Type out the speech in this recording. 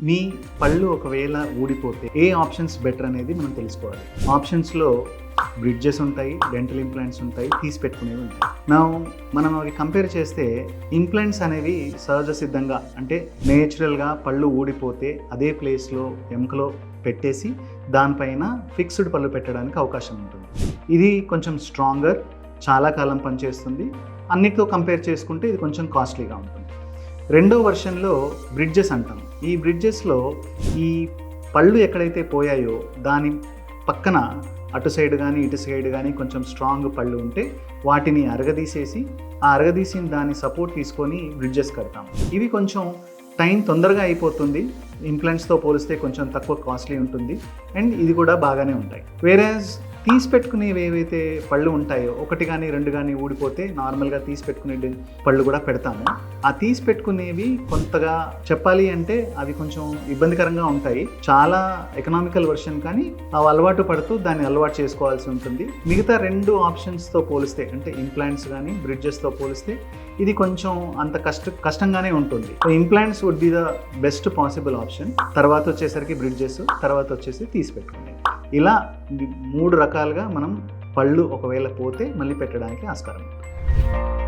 మీ పళ్ళు ఒకవేళ ఊడిపోతే ఏ options better అనేది మనం తెలుసుకోవాలి. ఆప్షన్స్లో బ్రిడ్జెస్ ఉంటాయి, డెంటల్ ఇంప్లాంట్స్ ఉంటాయి, తీసి పెట్టుకునేవి ఉంటాయి. మనం అవి కంపేర్ చేస్తే ఇంప్లాంట్స్ అనేవి సహజ సిద్ధంగా అంటే నేచురల్గా పళ్ళు ఊడిపోతే అదే ప్లేస్లో ఎముకలో పెట్టేసి దానిపైన ఫిక్స్డ్ పళ్ళు పెట్టడానికి అవకాశం ఉంటుంది. ఇది కొంచెం స్ట్రాంగర్, చాలా కాలం పనిచేస్తుంది. అన్నిటితో కంపేర్ చేసుకుంటే ఇది కొంచెం కాస్ట్లీగా ఉంటుంది. రెండో వర్షన్లో బ్రిడ్జెస్ అంటాం. ఈ బ్రిడ్జెస్లో ఈ పళ్ళు ఎక్కడైతే పోయాయో దాని పక్కన అటు సైడ్ కానీ ఇటు సైడ్ కానీ కొంచెం స్ట్రాంగ్ పళ్ళు ఉంటే వాటిని అరగదీసేసి ఆ అరగదీసిన దాని సపోర్ట్ తీసుకొని బ్రిడ్జెస్ కడతాం. ఇవి కొంచెం టైం తొందరగా అయిపోతుంది, ఇంప్లాంట్స్తో పోలిస్తే కొంచెం తక్కువ కాస్ట్లీ ఉంటుంది అండ్ ఇది కూడా బాగానే ఉంటాయి. వేరేజ్ తీసి పెట్టుకునేవి ఏవైతే పళ్ళు ఉంటాయో ఒకటి కానీ రెండు కానీ ఊడిపోతే నార్మల్గా తీసి పెట్టుకునే పళ్ళు కూడా పెడతాము. ఆ తీసి పెట్టుకునేవి కొంతగా చెప్పాలి అంటే అవి కొంచెం ఇబ్బందికరంగా ఉంటాయి. చాలా ఎకనామికల్ వర్షన్, కానీ అవి అలవాటు పడుతూ దాన్ని అలవాటు చేసుకోవాల్సి ఉంటుంది. మిగతా రెండు ఆప్షన్స్తో పోలిస్తే అంటే ఇంప్లాంట్స్ కానీ బ్రిడ్జెస్తో పోలిస్తే ఇది కొంచెం అంత కష్టంగానే ఉంటుంది. So implants would be the best possible option. తర్వాత వచ్చేసరికి బ్రిడ్జెస్, తర్వాత వచ్చేసి తీసి పెట్టుకునేవి. ఇలా 3 రకాలుగా మనం పళ్ళు ఒకవేళ పోతే మళ్ళీ పెట్టడానికి ఆస్కారం ఉంటుంది.